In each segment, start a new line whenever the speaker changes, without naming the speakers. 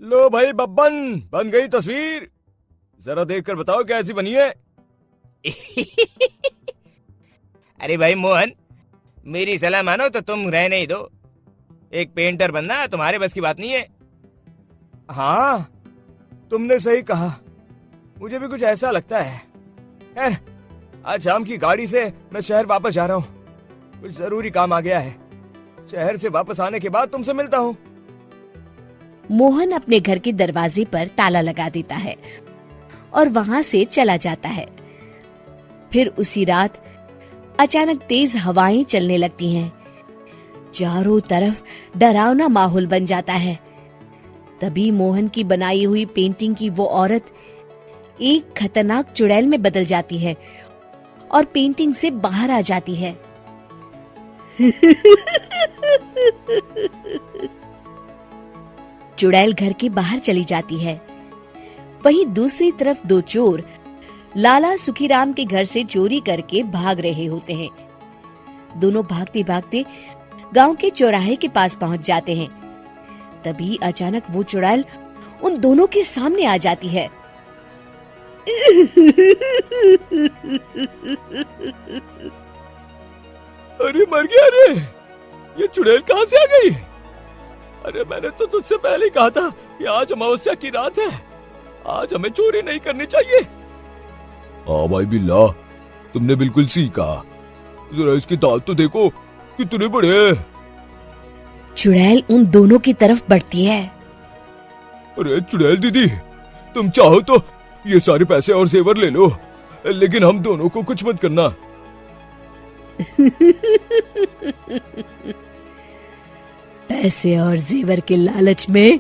लो भाई बब्बन, बन गई तस्वीर। जरा देखकर बताओ कैसी बनी है।
अरे भाई मोहन, मेरी सलाह मानो तो तुम रहने ही दो। एक पेंटर बनना तुम्हारे बस की बात नहीं है।
हाँ, तुमने सही कहा। मुझे भी कुछ ऐसा लगता है। खैर, आज शाम की गाड़ी से मैं शहर वापस जा रहा हूँ। कुछ जरूरी काम आ गया है। शहर से वापस आने के बाद तुमसे मिलता हूँ।
मोहन अपने घर के दरवाजे पर ताला लगा देता है और वहां से चला जाता है। फिर उसी रात अचानक तेज हवाएं चलने लगती हैं। चारों तरफ डरावना माहौल बन जाता है। तभी मोहन की बनाई हुई पेंटिंग की वो औरत एक खतरनाक चुड़ैल में बदल जाती है और पेंटिंग से बाहर आ जाती है। चुड़ैल घर के बाहर चली जाती है। वहीं दूसरी तरफ दो चोर लाला सुखीराम के घर से चोरी करके भाग रहे होते हैं। दोनों भागते भागते गांव के चौराहे के पास पहुंच जाते हैं। तभी अचानक वो चुड़ैल उन दोनों के सामने आ जाती है।
अरे मर गया रे! ये चुड़ैल कहाँ से आ गई? अरे मैंने तो तुझसे पहले ही कहा था कि आज अमावस्या की रात है। आज हमें चोरी नहीं करनी चाहिए। हाँ भाई बिल्ला, तुमने बिल्कुल सही कहा। जरा इसके दांत तो देखो, कितने बड़े हैं।
चुड़ैल उन दोनों की तरफ बढ़ती है।
अरे चुड़ैल दीदी, तुम चाहो तो ये सारे पैसे और जेवर ले लो, लेकिन हम दोनों को कुछ मत करना।
पैसे और जेवर के लालच में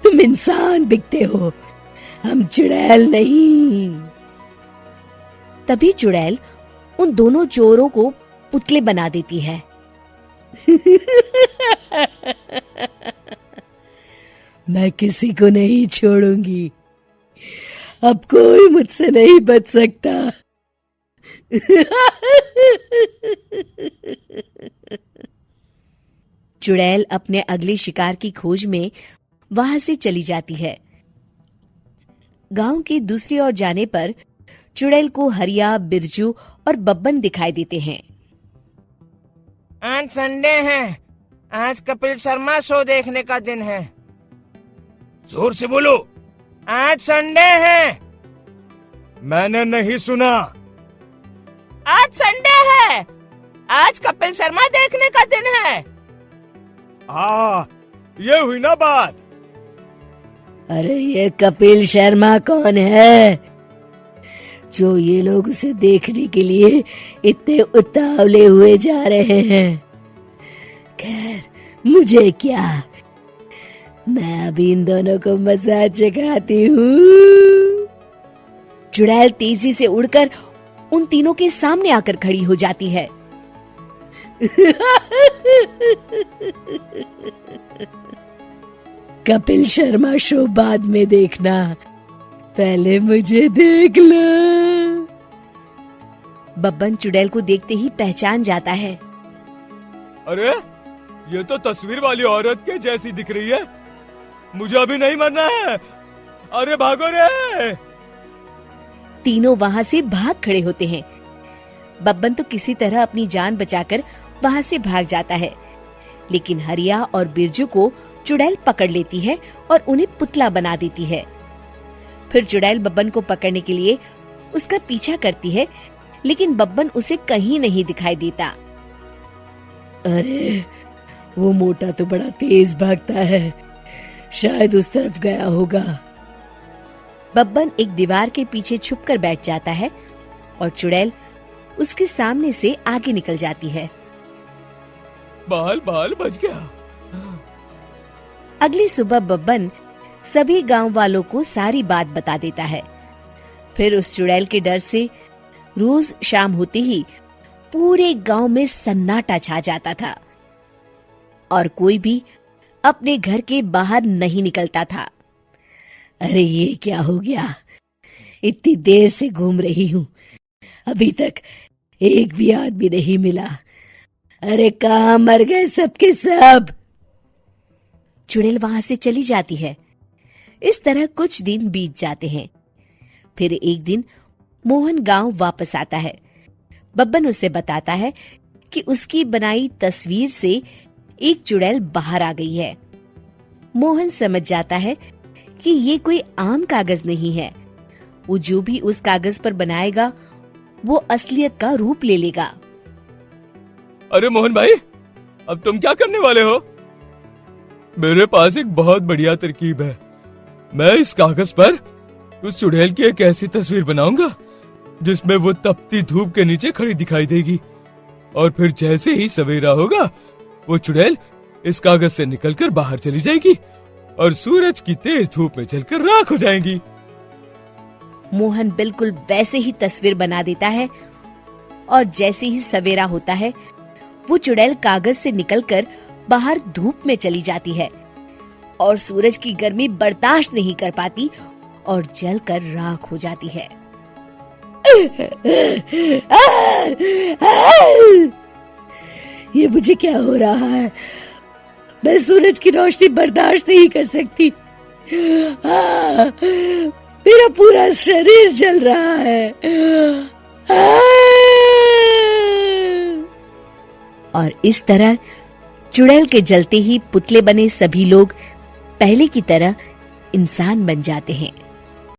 तुम इंसान बिकते हो, हम चुड़ैल नहीं। तभी चुड़ैल उन दोनों चोरों को पुतले बना देती है। मैं किसी को नहीं छोड़ूंगी। अब कोई मुझसे नहीं बच सकता। चुड़ैल अपने अगले शिकार की खोज में वहां से चली जाती है। गांव की दूसरी ओर जाने पर चुड़ैल को हरिया, बिरजू और बब्बन दिखाई देते हैं।
आज संडे है, आज कपिल शर्मा शो देखने का दिन है।
जोर से बोलो।
आज संडे है।
मैंने नहीं सुना।
आज संडे है, आज कपिल शर्मा देखने का दिन है।
हाँ, ये हुई ना बात।
अरे ये कपिल शर्मा कौन है जो ये लोग उसे देखने के लिए इतने उतावले हुए जा रहे हैं? खैर, मुझे क्या, मैं अभी इन दोनों को मजा चखाती हूँ। चुड़ैल तेजी से उड़कर उन तीनों के सामने आकर खड़ी हो जाती है। कपिल शर्मा शो बाद में देखना, पहले मुझे देख लो। बब्बन चुड़ैल को देखते ही पहचान जाता है।
अरे ये तो तस्वीर वाली औरत के जैसी दिख रही है। मुझे अभी नहीं मरना है। अरे भागो रे!
तीनों वहां से भाग खड़े होते हैं। बब्बन तो किसी तरह अपनी जान बचाकर वहां से भाग जाता है, लेकिन हरिया और बिरजू को चुड़ैल पकड़ लेती है और उन्हें पुतला बना देती है। फिर चुड़ैल बब्बन को पकड़ने के लिए उसका पीछा करती है, लेकिन बब्बन उसे कहीं नहीं दिखाई देता। अरे वो मोटा तो बड़ा तेज भागता है, शायद उस तरफ गया होगा। बब्बन एक दीवार के पीछे छुपकर बैठ जाता है और चुड़ैल उसके सामने से आगे निकल जाती है।
बाल बाल बच गया।
अगली सुबह बब्बन सभी गांव वालों को सारी बात बता देता है। फिर उस चुड़ैल के डर से रोज शाम होते ही पूरे गांव में सन्नाटा छा जाता था और कोई भी अपने घर के बाहर नहीं निकलता था। अरे ये क्या हो गया? इतनी देर से घूम रही हूँ, अभी तक एक भी आदमी नहीं मिला। अरे कहाँ मर गए सबके सब? चुड़ैल वहां से चली जाती है, इस तरह कुछ दिन बीत जाते हैं। फिर एक दिन मोहन गांव वापस आता है। बब्बन उसे बताता है कि उसकी बनाई तस्वीर से एक चुड़ैल बाहर आ गई है। मोहन समझ जाता है कि ये कोई आम कागज नहीं है। वो जो भी उस कागज पर बनाएगा वो असलियत का रूप ले लेगा।
अरे मोहन भाई, अब तुम क्या करने वाले हो? मेरे पास एक बहुत बढ़िया तरकीब है। मैं इस कागज पर उस चुड़ैल की एक ऐसी तस्वीर बनाऊंगा जिसमें वो तपती धूप के नीचे खड़ी दिखाई देगी, और फिर जैसे ही सवेरा होगा वो चुड़ैल इस कागज से निकलकर बाहर चली जाएगी और सूरज की तेज धूप में जलकर राख हो जाएगी।
मोहन बिल्कुल वैसे ही तस्वीर बना देता है और जैसे ही सवेरा होता है वो चुड़ैल कागज से निकलकर बाहर धूप में चली जाती है और सूरज की गर्मी बर्दाश्त नहीं कर पाती और जलकर राख हो जाती है। ये मुझे क्या हो रहा है? मैं सूरज की रोशनी बर्दाश्त नहीं कर सकती। मेरा पूरा शरीर जल रहा है। और इस तरह चुड़ैल के जलते ही पुतले बने सभी लोग पहले की तरह इंसान बन जाते हैं।